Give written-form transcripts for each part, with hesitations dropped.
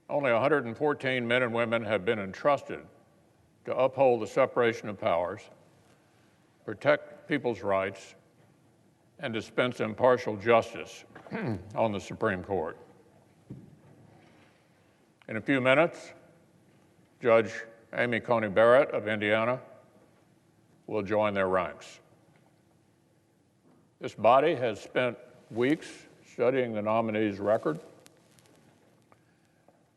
only 114 men and women have been entrusted to uphold the separation of powers, protect people's rights, and dispense impartial justice on the Supreme Court. In a few minutes, Judge Amy Coney Barrett of Indiana will join their ranks. This body has spent weeks studying the nominee's record.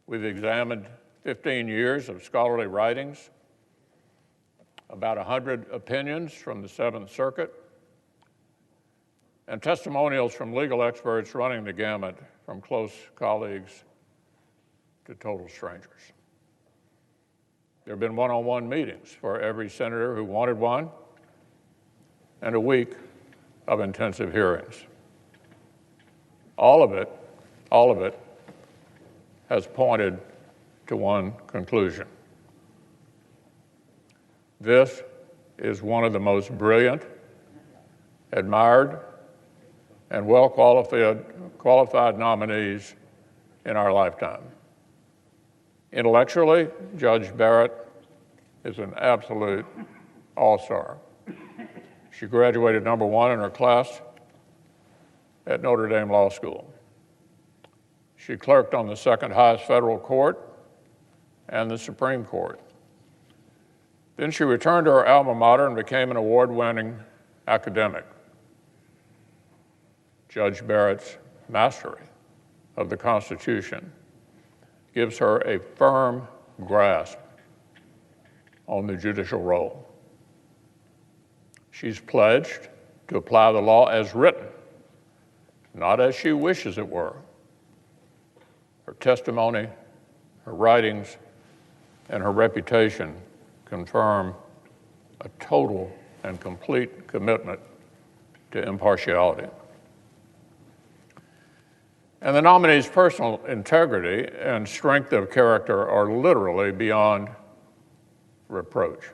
We've examined 15 years of scholarly writings, about 100 opinions from the Seventh Circuit, and testimonials from legal experts running the gamut from close colleagues to total strangers. There have been one-on-one meetings for every senator who wanted one, and a week of intensive hearings. All of it has pointed to one conclusion. This is one of the most brilliant, admired, and well-qualified nominees in our lifetime. Intellectually, Judge Barrett is an absolute all-star. She graduated #1 in her class at Notre Dame Law School. She clerked on the second highest federal court and the Supreme Court. Then she returned to her alma mater and became an award-winning academic. Judge Barrett's mastery of the Constitution gives her a firm grasp on the judicial role. She's pledged to apply the law as written, not as she wishes it were. Her testimony, her writings, and her reputation confirm a total and complete commitment to impartiality. And the nominee's personal integrity and strength of character are literally beyond reproach.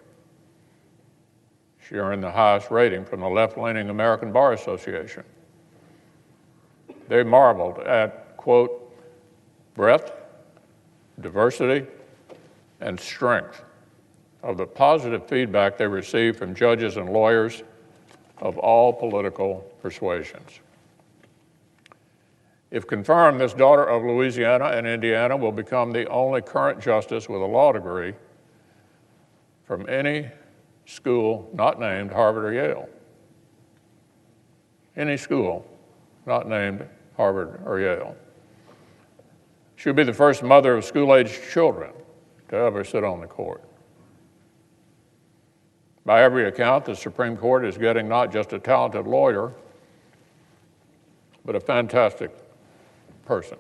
She earned the highest rating from the left-leaning American Bar Association. They marveled at, quote, breadth, diversity, and strength of the positive feedback they received from judges and lawyers of all political persuasions. If confirmed, this daughter of Louisiana and Indiana will become the only current justice with a law degree from any school not named Harvard or Yale. Any school not named Harvard or Yale. She'll be the first mother of school-aged children to ever sit on the court. By every account, the Supreme Court is getting not just a talented lawyer, but a fantastic person.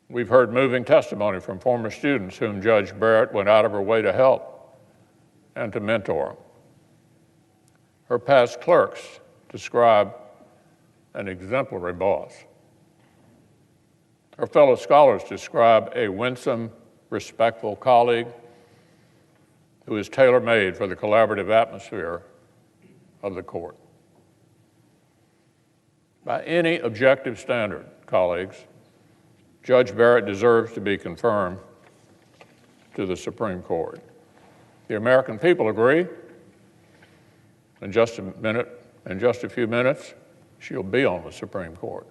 We've heard moving testimony from former students whom Judge Barrett went out of her way to help and to mentor. Her past clerks describe an exemplary boss. Her fellow scholars describe a winsome, respectful colleague who is tailor-made for the collaborative atmosphere of the court. By any objective standard, colleagues, Judge Barrett deserves to be confirmed to the Supreme Court. The American people agree. In just a few minutes, she'll be on the Supreme Court.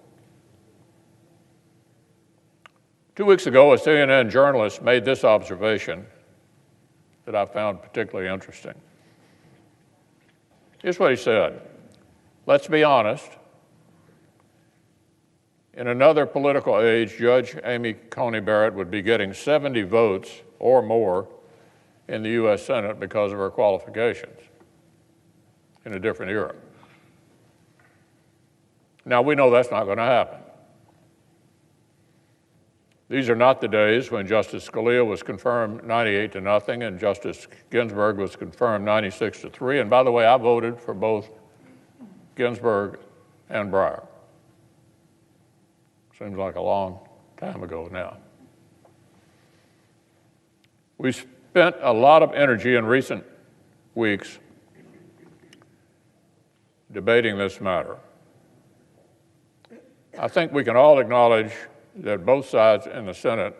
2 weeks ago, a CNN journalist made this observation that I found particularly interesting. Here's what he said: let's be honest. In another political age, Judge Amy Coney Barrett would be getting 70 votes or more in the U.S. Senate because of her qualifications in a different era. Now, we know that's not going to happen. These are not the days when Justice Scalia was confirmed 98-0 and Justice Ginsburg was confirmed 96-3. And by the way, I voted for both Ginsburg and Breyer. Seems like a long time ago now. We spent a lot of energy in recent weeks debating this matter. I think we can all acknowledge that both sides in the Senate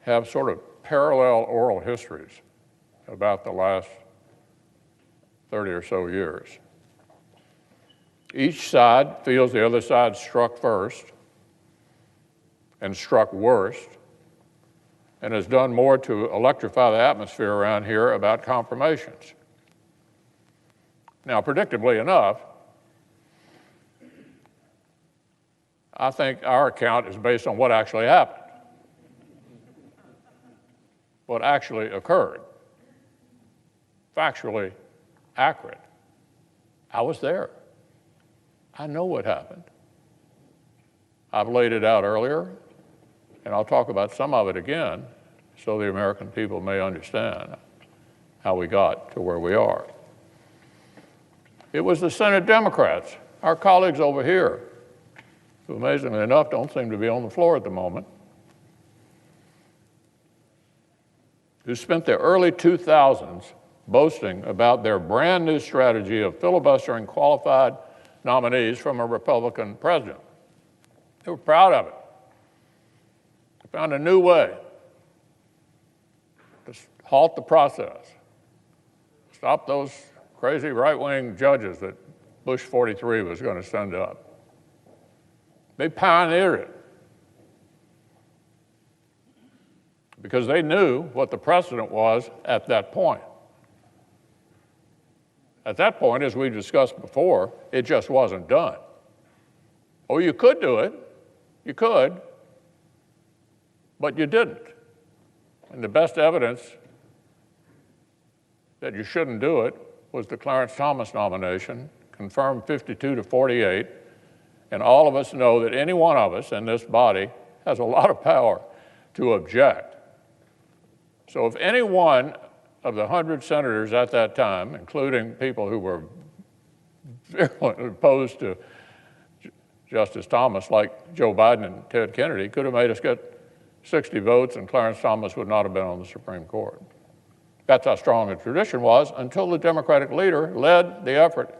have sort of parallel oral histories about the last 30 or so years. Each side feels the other side struck first and struck worst, and has done more to electrify the atmosphere around here about confirmations. Now, predictably enough, I think our account is based on what actually happened, what actually occurred, factually accurate. I was there. I know what happened. I've laid it out earlier, and I'll talk about some of it again so the American people may understand how we got to where we are. It was the Senate Democrats, our colleagues over here, who amazingly enough don't seem to be on the floor at the moment, who spent the early 2000s boasting about their brand new strategy of filibustering qualified nominees from a Republican president. They were proud of it. They found a new way to halt the process, stop those crazy right-wing judges that Bush 43 was going to send up. They pioneered it because they knew what the precedent was at that point. At that point, as we discussed before, it just wasn't done. Oh, you could do it. You could, but you didn't. And the best evidence that you shouldn't do it was the Clarence Thomas nomination, confirmed 52 to 48. And all of us know that any one of us in this body has a lot of power to object. So if any one of the 100 senators at that time, including people who were virulently opposed to Justice Thomas, like Joe Biden and Ted Kennedy, could have made us get 60 votes and Clarence Thomas would not have been on the Supreme Court. That's how strong the tradition was until the Democratic leader led the effort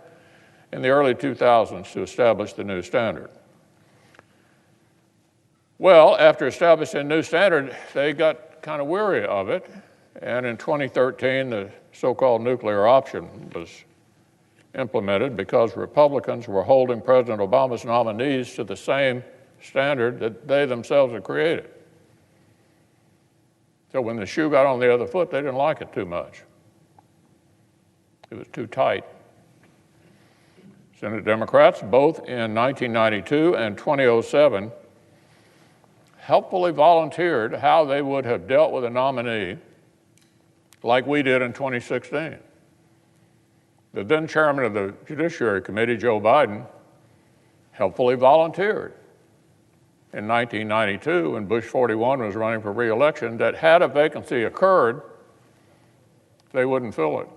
in the early 2000s to establish the new standard. Well, after establishing a new standard, they got kind of weary of it, and in 2013, the so-called nuclear option was implemented because Republicans were holding President Obama's nominees to the same standard that they themselves had created. So when the shoe got on the other foot, they didn't like it too much. It was too tight. Senate Democrats, both in 1992 and 2007, helpfully volunteered how they would have dealt with a nominee like we did in 2016. The then chairman of the Judiciary Committee, Joe Biden, helpfully volunteered in 1992 when Bush 41 was running for re-election that had a vacancy occurred, they wouldn't fill it.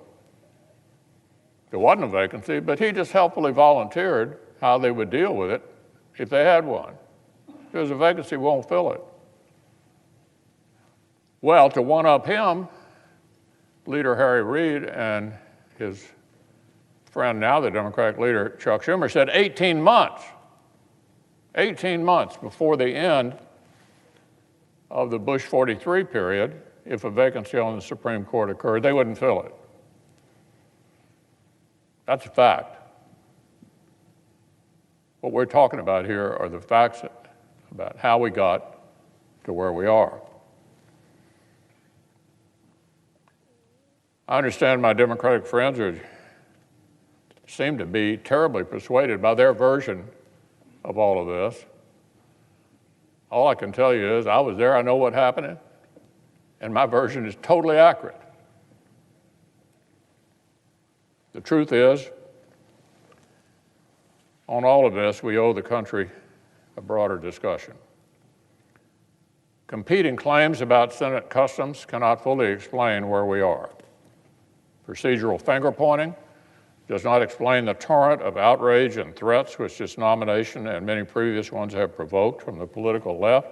There wasn't a vacancy, but he just helpfully volunteered how they would deal with it if they had one. If there's a vacancy, won't fill it. Well, to one-up him, Leader Harry Reid and his friend, now the Democratic leader, Chuck Schumer, said 18 months before the end of the Bush 43 period, if a vacancy on the Supreme Court occurred, they wouldn't fill it. That's a fact. What we're talking about here are the facts about how we got to where we are. I understand my Democratic friends seem to be terribly persuaded by their version of all of this. All I can tell you is I was there, I know what's happening, and my version is totally accurate. The truth is, on all of this, we owe the country a broader discussion. Competing claims about Senate customs cannot fully explain where we are. Procedural finger-pointing does not explain the torrent of outrage and threats which this nomination and many previous ones have provoked from the political left.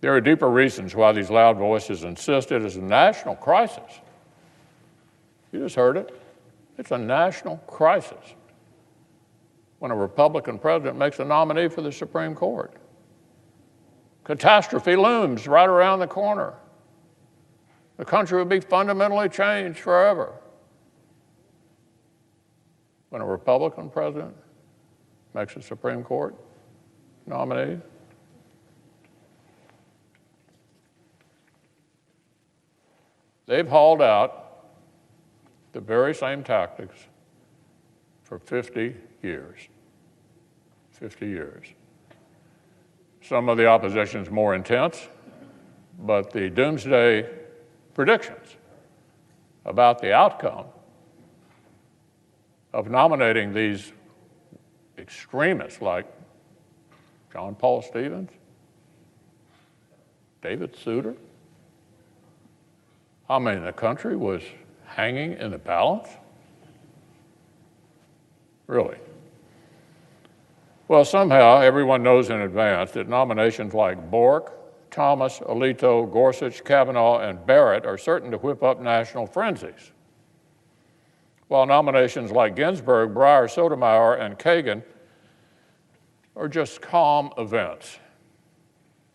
There are deeper reasons why these loud voices insist it is a national crisis. You just heard it. It's a national crisis. when a Republican president makes a nominee for the Supreme Court. Catastrophe looms right around the corner. The country would be fundamentally changed forever when a Republican president makes a Supreme Court nominee. They've hauled out the very same tactics for 50 years. 50 years. Some of the opposition is more intense, but the doomsday predictions about the outcome of nominating these extremists like John Paul Stevens, David Souter, I mean, the country was hanging in the balance? Really? Well, somehow everyone knows in advance that nominations like Bork, Thomas, Alito, Gorsuch, Kavanaugh, and Barrett are certain to whip up national frenzies, while nominations like Ginsburg, Breyer, Sotomayor, and Kagan are just calm events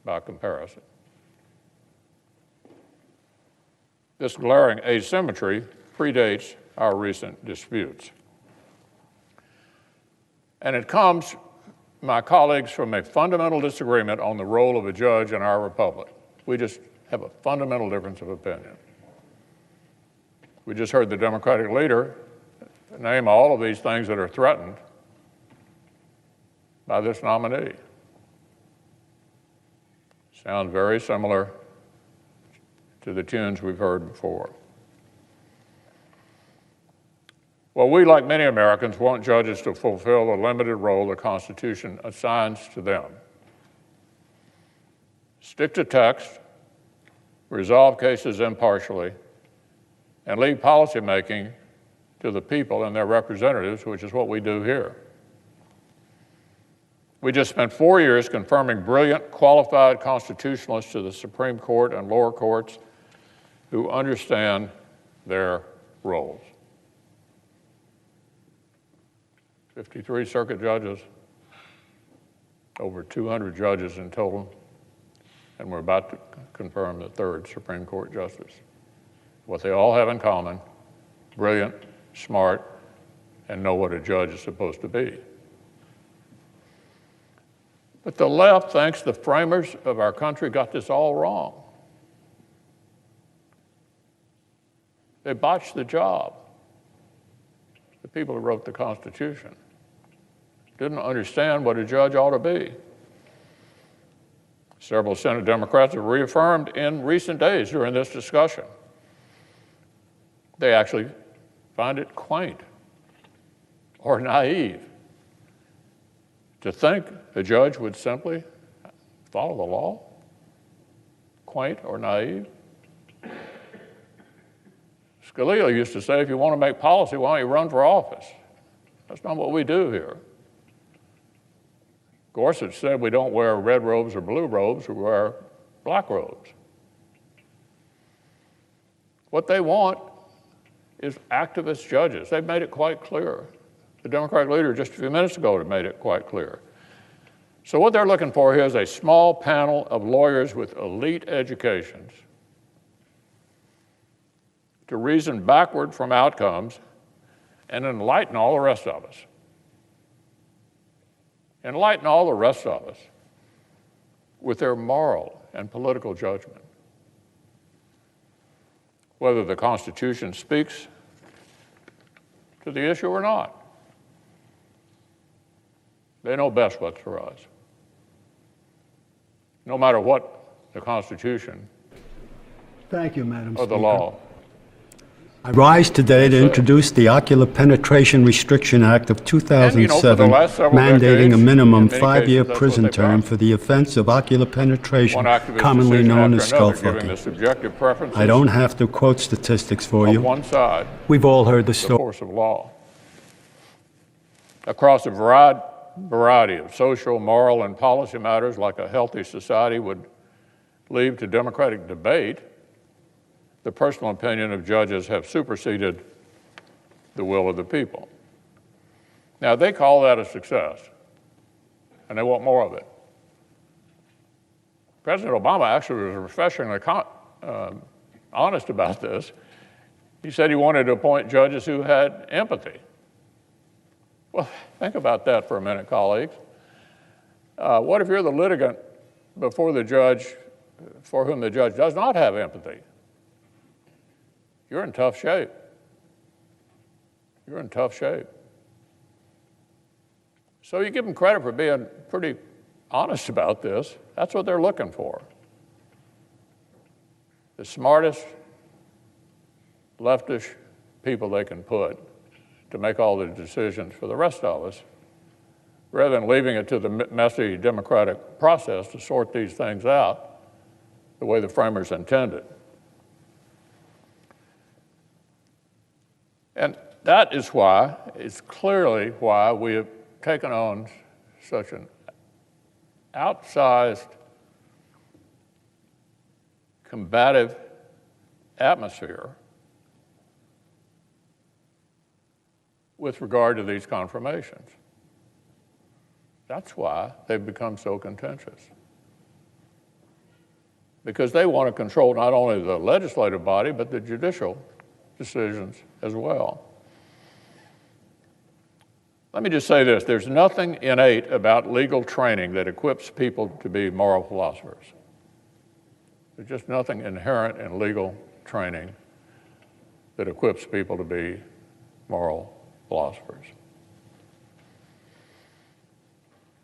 by comparison. This glaring asymmetry predates our recent disputes. And it comes, my colleagues, from a fundamental disagreement on the role of a judge in our republic. We just have a fundamental difference of opinion. We just heard the Democratic leader name all of these things that are threatened by this nominee. Sounds very similar to the tunes we've heard before. Well, we, like many Americans, want judges to fulfill the limited role the Constitution assigns to them. Stick to text, resolve cases impartially, and leave policymaking to the people and their representatives, which is what we do here. We just spent 4 years confirming brilliant, qualified constitutionalists to the Supreme Court and lower courts who understand their roles. 53 circuit judges, over 200 judges in total, and we're about to confirm the third Supreme Court justice. What they all have in common: brilliant, smart, and know what a judge is supposed to be. But the left thinks the framers of our country got this all wrong. They botched the job. The people who wrote the Constitution didn't understand what a judge ought to be. Several Senate Democrats have reaffirmed in recent days during this discussion. They actually find it quaint or naive to think a judge would simply follow the law. Quaint or naive. Scalia used to say, if you want to make policy, why don't you run for office? That's not what we do here. Gorsuch said we don't wear red robes or blue robes, we wear black robes. What they want is activist judges. They've made it quite clear. The Democratic leader just a few minutes ago had made it quite clear. So what they're looking for here is a small panel of lawyers with elite educations to reason backward from outcomes and enlighten all the rest of us. Enlighten all the rest of us with their moral and political judgment. Whether the Constitution speaks to the issue or not. They know best what's for us. No matter what the Constitution Thank you, Madam or the Speaker. law. I rise today to introduce the Ocular Penetration Restriction Act of 2007, mandating a minimum 5-year prison term for the offense of ocular penetration, commonly known as skull fucking. I don't have to quote statistics for you. One side, we've all heard the the story. force of law. Across a variety of social, moral, and policy matters like a healthy society would leave to democratic debate, the personal opinion of judges have superseded the will of the people. Now, they call that a success, and they want more of it. President Obama actually was refreshingly honest about this. He said he wanted to appoint judges who had empathy. Well, think about that for a minute, colleagues. What if you're the litigant before the judge for whom the judge does not have empathy? You're in tough shape. You're in tough shape. So you give them credit for being pretty honest about this. That's what they're looking for. The smartest leftish people they can put to make all the decisions for the rest of us, rather than leaving it to the messy democratic process to sort these things out the way the framers intended. And that is why, it's clearly why we have taken on such an outsized, combative atmosphere with regard to these confirmations. That's why they've become so contentious. Because they want to control not only the legislative body, but the judicial decisions as well. Let me just say this, there's nothing innate about legal training that equips people to be moral philosophers. There's just nothing inherent in legal training that equips people to be moral philosophers.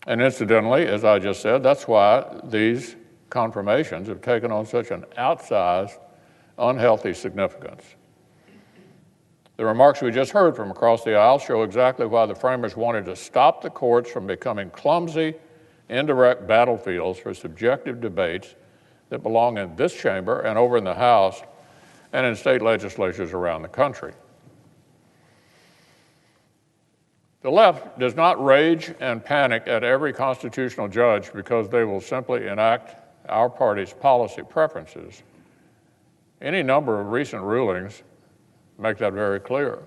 And incidentally, as I just said, that's why these confirmations have taken on such an outsized, unhealthy significance. The remarks we just heard from across the aisle show exactly why the framers wanted to stop the courts from becoming clumsy, indirect battlefields for subjective debates that belong in this chamber and over in the House and in state legislatures around the country. The left does not rage and panic at every constitutional judge because they will simply enact our party's policy preferences. Any number of recent rulings make that very clear.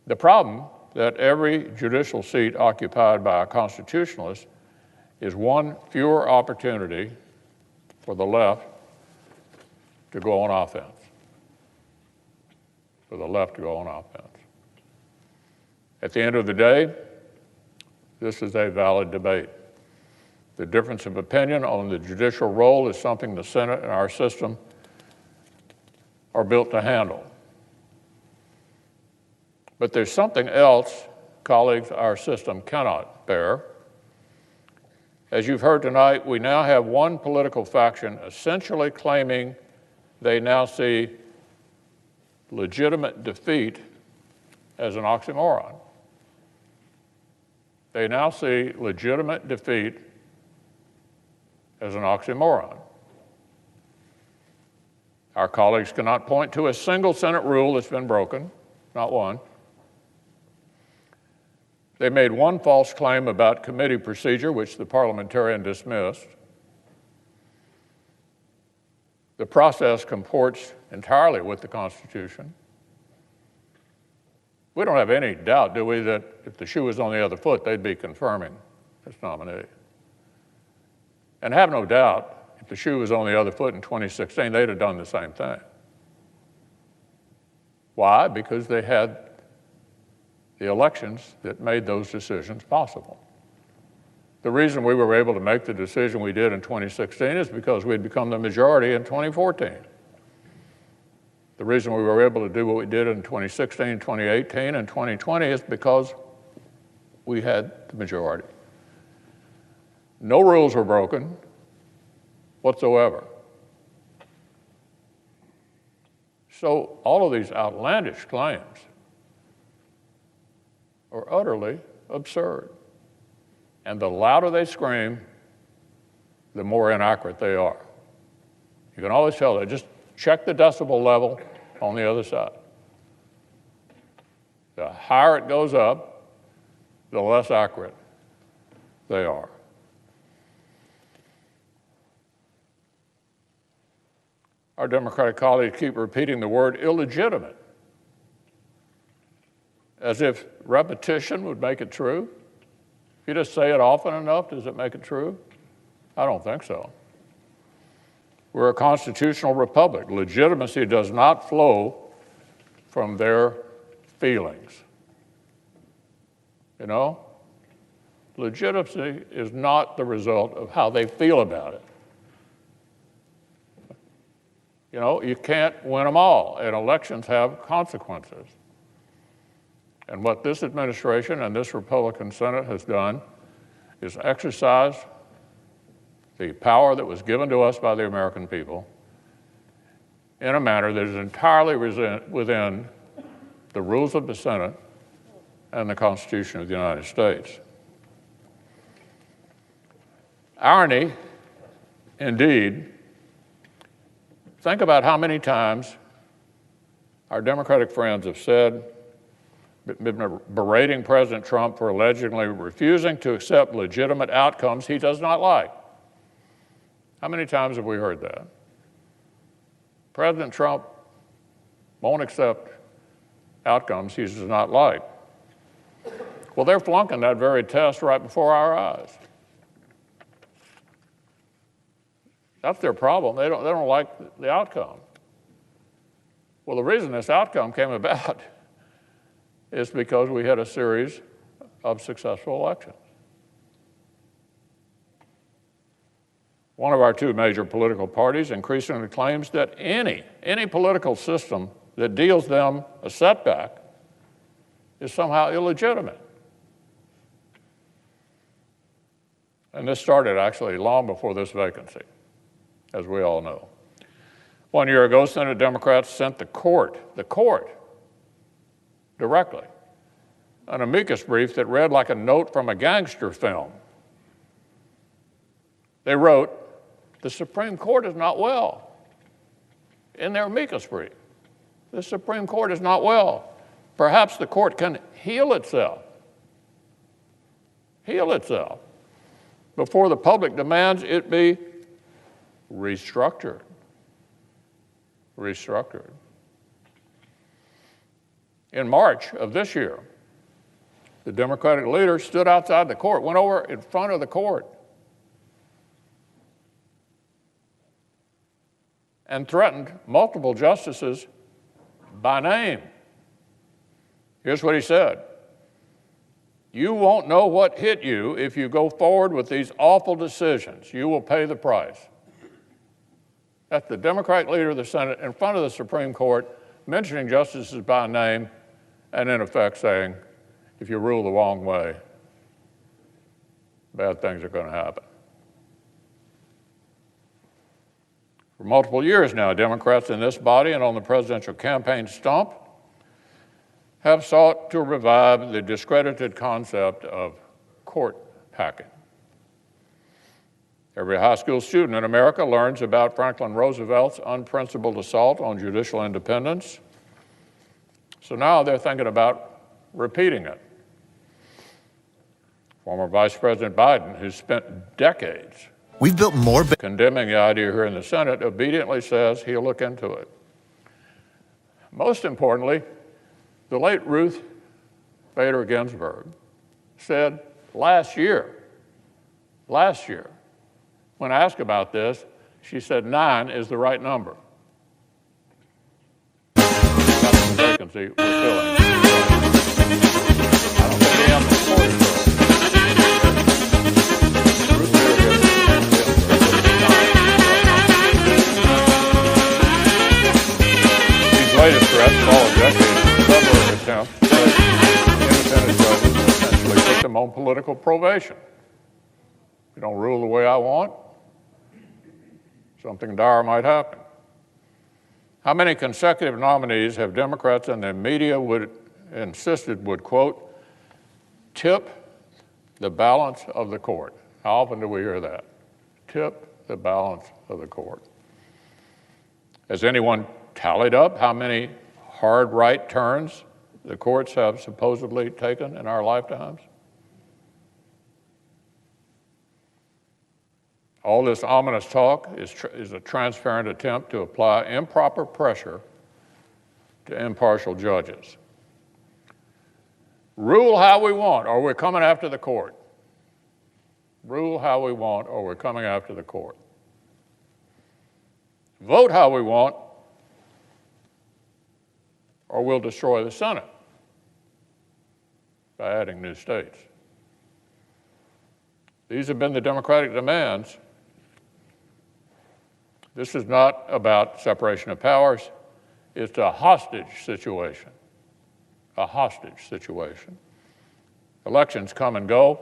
The problem that every judicial seat occupied by a constitutionalist is one fewer opportunity for the left to go on offense. For the left to go on offense. At the end of the day, this is a valid debate. The difference of opinion on the judicial role is something the Senate and our system are built to handle. But there's something else, colleagues, our system cannot bear. As you've heard tonight, we now have one political faction essentially claiming they now see legitimate defeat as an oxymoron. They now see legitimate defeat as an oxymoron. Our colleagues cannot point to a single Senate rule that's been broken, not one. They made one false claim about committee procedure, which the parliamentarian dismissed. The process comports entirely with the Constitution. We don't have any doubt, do we, that if the shoe was on the other foot, they'd be confirming this nominee. And have no doubt, if the shoe was on the other foot in 2016, they'd have done the same thing. Why? Because they had the elections that made those decisions possible. The reason we were able to make the decision we did in 2016 is because we'd become the majority in 2014. The reason we were able to do what we did in 2016, 2018, and 2020 is because we had the majority. No rules were broken whatsoever. So all of these outlandish claims are utterly absurd. And the louder they scream, the more inaccurate they are. You can always tell that. Just check the decibel level on the other side. The higher it goes up, the less accurate they are. Our Democratic colleagues keep repeating the word illegitimate as if repetition would make it true. If you just say it often enough, does it make it true? I don't think so. We're a constitutional republic. Legitimacy does not flow from their feelings. You know? Legitimacy is not the result of how they feel about it. You know, you can't win them all, and elections have consequences. And what this administration and this Republican Senate has done is exercise the power that was given to us by the American people in a manner that is entirely within the rules of the Senate and the Constitution of the United States. Irony, indeed. Think about how many times our Democratic friends have said, been berating President Trump for allegedly refusing to accept legitimate outcomes he does not like. How many times have we heard that? President Trump won't accept outcomes he does not like. Well, they're flunking that very test right before our eyes. That's their problem. They don't like the outcome. Well, the reason this outcome came about is because we had a series of successful elections. One of our two major political parties increasingly claims that any political system that deals them a setback is somehow illegitimate. And this started actually long before this vacancy, as we all know. 1 year ago, Senate Democrats sent the court, directly, an amicus brief that read like a note from a gangster film. They wrote, "The Supreme Court is not well." In their amicus brief, the Supreme Court is not well. Perhaps the court can heal itself before the public demands it be restructured. In March of this year, the Democratic leader stood outside the court, went over in front of the court, and threatened multiple justices by name. Here's what he said: "You won't know what hit you if you go forward with these awful decisions. You will pay the price." That's the Democratic leader of the Senate in front of the Supreme Court, mentioning justices by name, and in effect saying, if you rule the wrong way, bad things are going to happen. For multiple years now, Democrats in this body and on the presidential campaign stump have sought to revive the discredited concept of court packing. Every high school student in America learns about Franklin Roosevelt's unprincipled assault on judicial independence. So now they're thinking about repeating it. Former Vice President Biden, who's spent decades We've built more condemning the idea here in the Senate, obediently says he'll look into it. Most importantly, the late Ruth Bader Ginsburg said last year, when asked about this, she said 9 is the right number. That's the vacancy we're filling. I don't think they have the support for it. Ruth Bader These latest threats follow decades of several attempts to make independent judges essentially put them on political probation. If you don't rule the way I want, something dire might happen. How many consecutive nominees have Democrats and the media insisted would, quote, tip the balance of the court? How often do we hear that? Tip the balance of the court. Has anyone tallied up how many hard right turns the courts have supposedly taken in our lifetimes? All this ominous talk is a transparent attempt to apply improper pressure to impartial judges. Rule how we want, or we're coming after the court. Rule how we want, or we're coming after the court. Vote how we want, or we'll destroy the Senate by adding new states. These have been the Democratic demands. This is not about separation of powers. It's a hostage situation. A hostage situation. Elections come and go.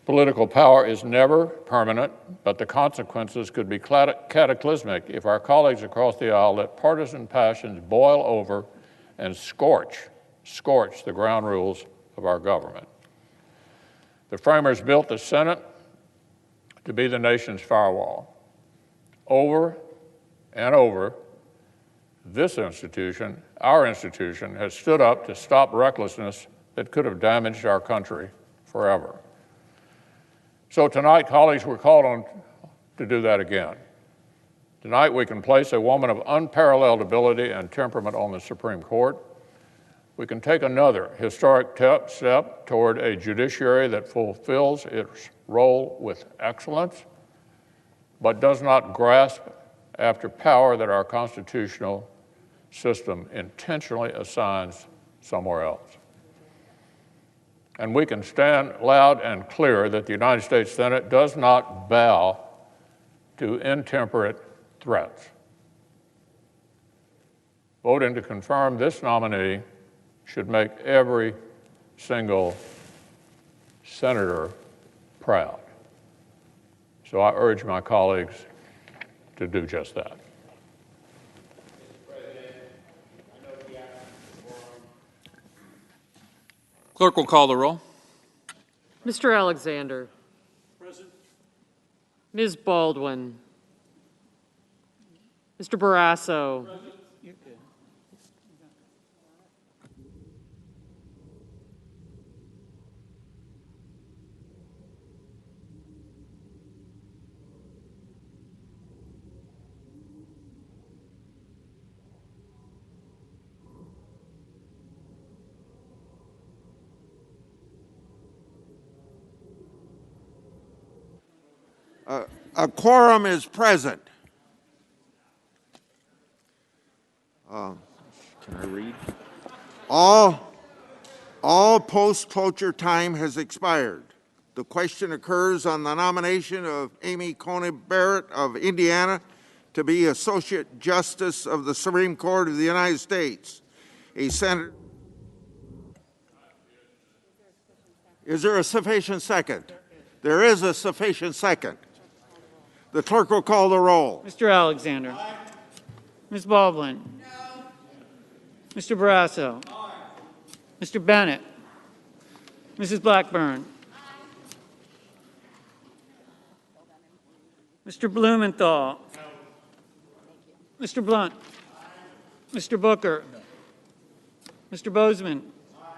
Political power is never permanent, but the consequences could be cataclysmic if our colleagues across the aisle let partisan passions boil over and scorch the ground rules of our government. The framers built the Senate to be the nation's firewall. Over and over, this institution, our institution, has stood up to stop recklessness that could have damaged our country forever. So tonight, colleagues, we're called on to do that again. Tonight, we can place a woman of unparalleled ability and temperament on the Supreme Court. We can take another historic step toward a judiciary that fulfills its role with excellence, but does not grasp after power that our constitutional system intentionally assigns somewhere else. And we can stand loud and clear that the United States Senate does not bow to intemperate threats. Voting to confirm this nominee should make every single senator proud. So I urge my colleagues to do just that. Clerk will call the roll. Mr. Alexander. Present. Ms. Baldwin. Mr. Barrasso. Present. A quorum is present. Can I read? All post-cloture time has expired. The question occurs on the nomination of Amy Coney Barrett of Indiana to be Associate Justice of the Supreme Court of the United States. A senator. Is there a sufficient second? There is a sufficient second. The clerk will call the roll. Mr. Alexander. Aye. Ms. Baldwin. No. Mr. Barrasso. Aye. Mr. Bennett. Mrs. Blackburn. Aye. Mr. Blumenthal. No. Mr. Blunt. Aye. Mr. Booker. No. Mr. Bozeman. Aye.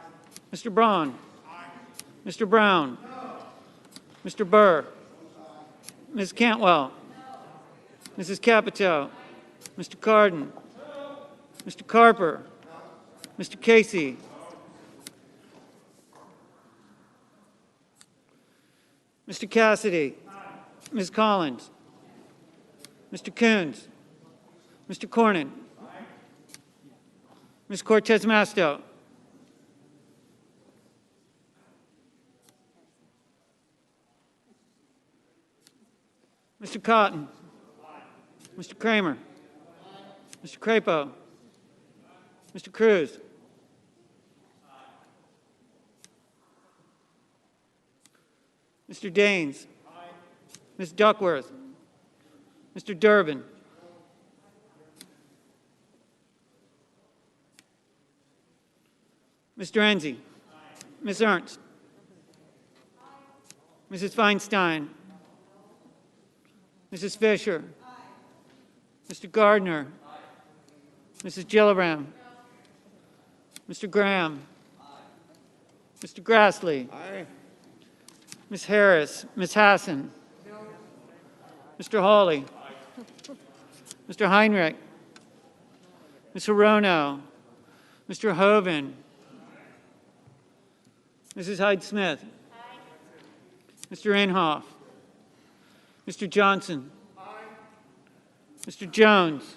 Mr. Braun. Aye. Mr. Brown. No. Mr. Burr. Ms. Cantwell. No. Mrs. Capito. No. Mr. Cardin. No. Mr. Carper. No. Mr. Casey. No. Mr. Cassidy. No. Ms. Collins. Mr. Coons. Mr. Cornyn. No. Ms. Cortez Masto. Mr. Cotton. Aye. Mr. Kramer. Aye. Mr. Crapo. Aye. Mr. Cruz. Aye. Mr. Daines. Aye. Ms. Duckworth. Mr. Durbin. Mr. Enzi. Aye. Ms. Ernst. Aye. Mrs. Feinstein. Mrs. Fisher. Aye. Mr. Gardner. Aye. Mrs. Gillibrand. No. Mr. Graham. Aye. Mr. Grassley. Aye. Ms. Harris. Ms. Hassan. No. Mr. Hawley. Aye. Mr. Heinrich. Ms. Hirono. Mr. Hoven. Mrs. Hyde-Smith. Mr. Inhofe. Mr. Johnson. Mr. Jones.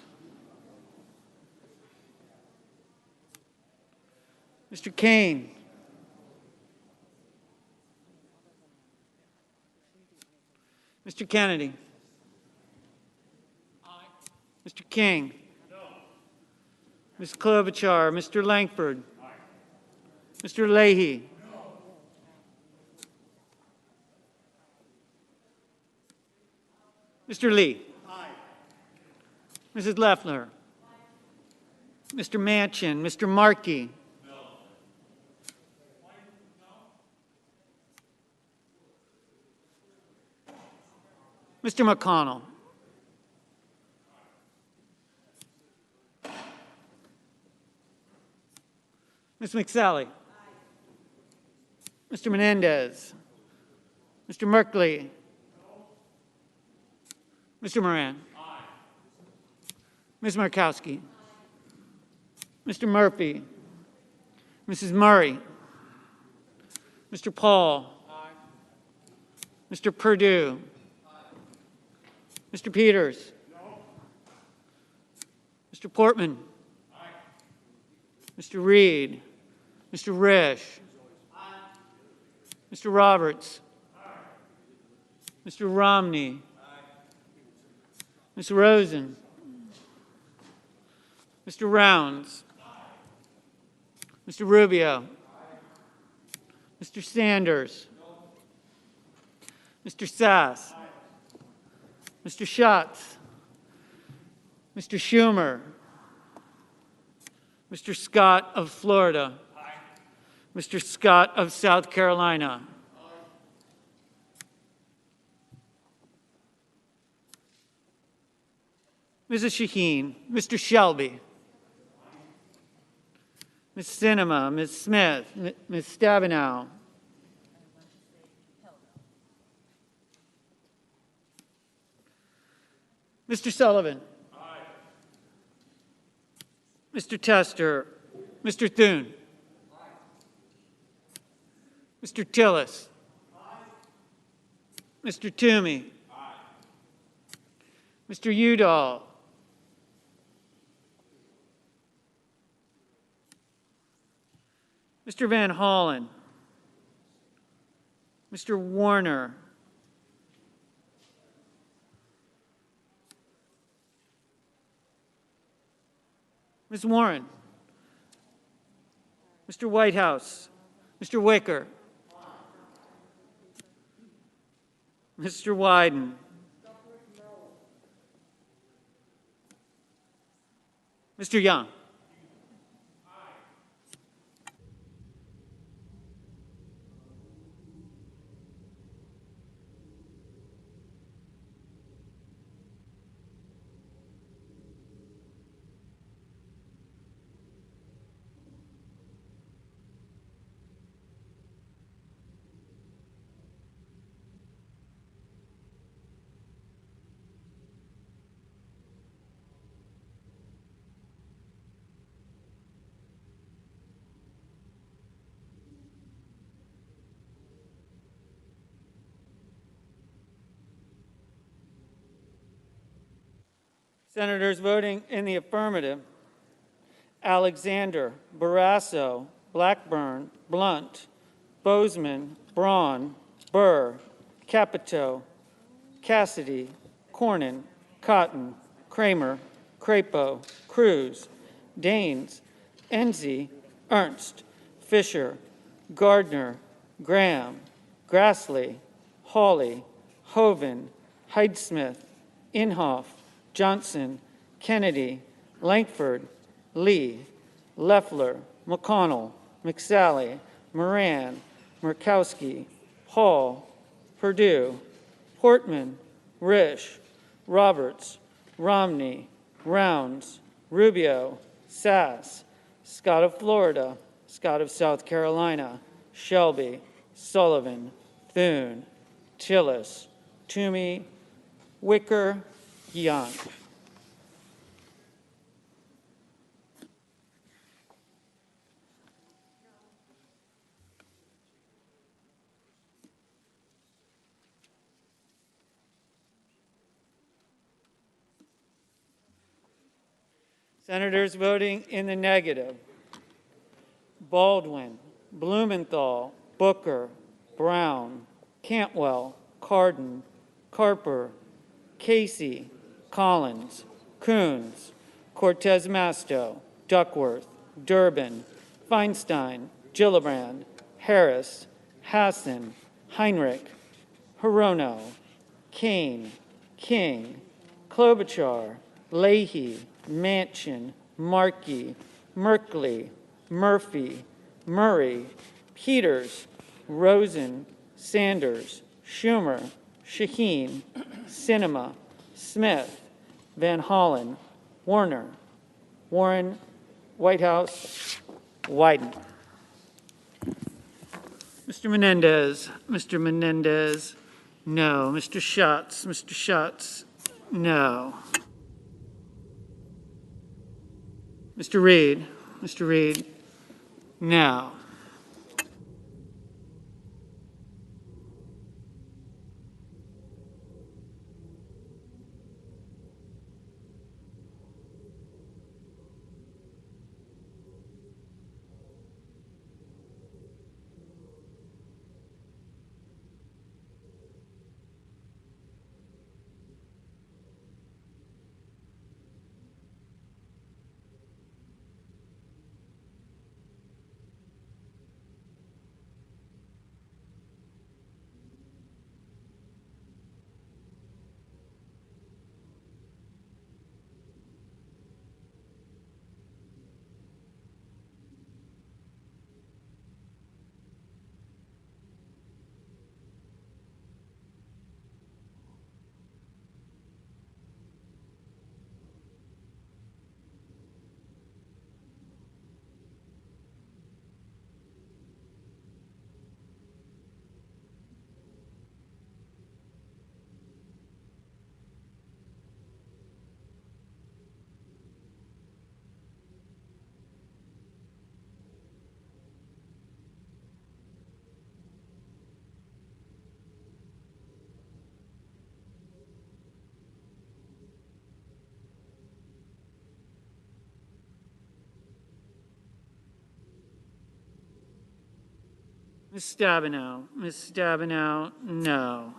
Mr. Kane. Mr. Kennedy. Mr. King. Ms. Klobuchar. Mr. Langford. Mr. Leahy. Mr. Lee. Mrs. Leffler. Mr. Manchin. Mr. Markey. Mr. McConnell. Ms. McSally. Mr. Menendez. Mr. Merkley. Mr. Moran. Ms. Markowski. Mr. Murphy. Mrs. Murray. Mr. Paul. Mr. Perdue. Mr. Peters. Mr. Portman. Mr. Reed. Mr. Risch. Mr. Roberts. Mr. Romney. Ms. Rosen. Mr. Rounds. Mr. Rubio. Mr. Sanders. Mr. Sass. Mr. Schatz. Mr. Schumer. Mr. Scott of Florida. Mr. Scott of South Carolina. Mrs. Shaheen. Mr. Shelby. Ms. Sinema. Ms. Smith. Ms. Stabenow. Mr. Sullivan. Mr. Tester. Mr. Thune. Mr. Tillis. Mr. Toomey. Mr. Udall. Mr. Van Hollen. Mr. Warner. Ms. Warren. Mr. Whitehouse. Mr. Wicker. Mr. Wyden. Mr. Young. Senators voting in the affirmative: Alexander, Barrasso, Blackburn, Blunt, Bozeman, Braun, Burr, Capito, Cassidy, Cornyn, Cotton, Kramer, Crapo, Cruz, Daines, Enzi, Ernst, Fisher, Gardner, Graham, Grassley, Hawley, Hoeven, Hyde-Smith, Inhofe, Johnson, Kennedy, Langford, Lee, Leffler, McConnell, McSally, Moran, Murkowski, Hall, Perdue, Portman, Risch, Roberts, Romney, Rounds, Rubio, Sass, Scott of Florida, Scott of South Carolina, Shelby, Sullivan, Thune, Tillis, Toomey, Wicker, Young. Senators voting in the negative: Baldwin, Blumenthal, Booker, Brown, Cantwell, Cardin, Carper, Casey, Collins, Coons, Cortez Masto, Duckworth, Durbin, Feinstein, Gillibrand, Harris, Hassan, Heinrich, Hirono, Kane, King, Klobuchar, Leahy, Manchin, Markey, Merkley, Murphy, Murray, Peters, Rosen, Sanders, Schumer, Shaheen, Sinema, Smith, Van Hollen, Warner, Warren, Whitehouse, Wyden. Mr. Menendez, no. Mr. Schatz, no. Mr. Reed, no. Ms. Stabenow, no.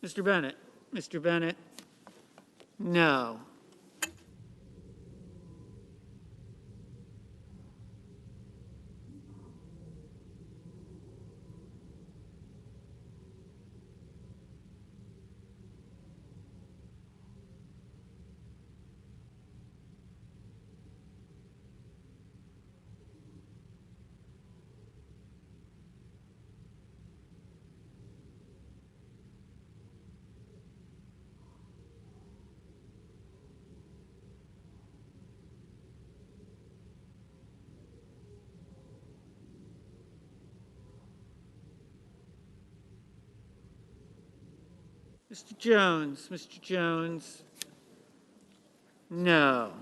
Mr. Bennett, no. Mr. Jones, no.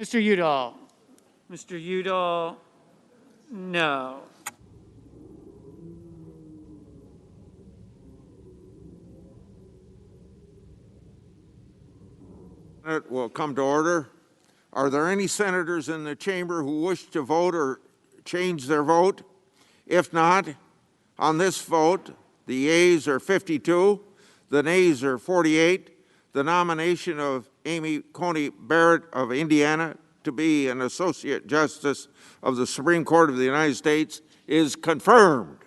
Mr. Udall. Mr. Udall, no. It will come to order. Are there any senators in the chamber who wish to vote or change their vote? If not, on this vote, the yeas are 52, the nays are 48. The nomination of Coney Barrett of Indiana to be an Associate Justice of the Supreme Court of the United States is confirmed.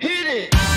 Hit it!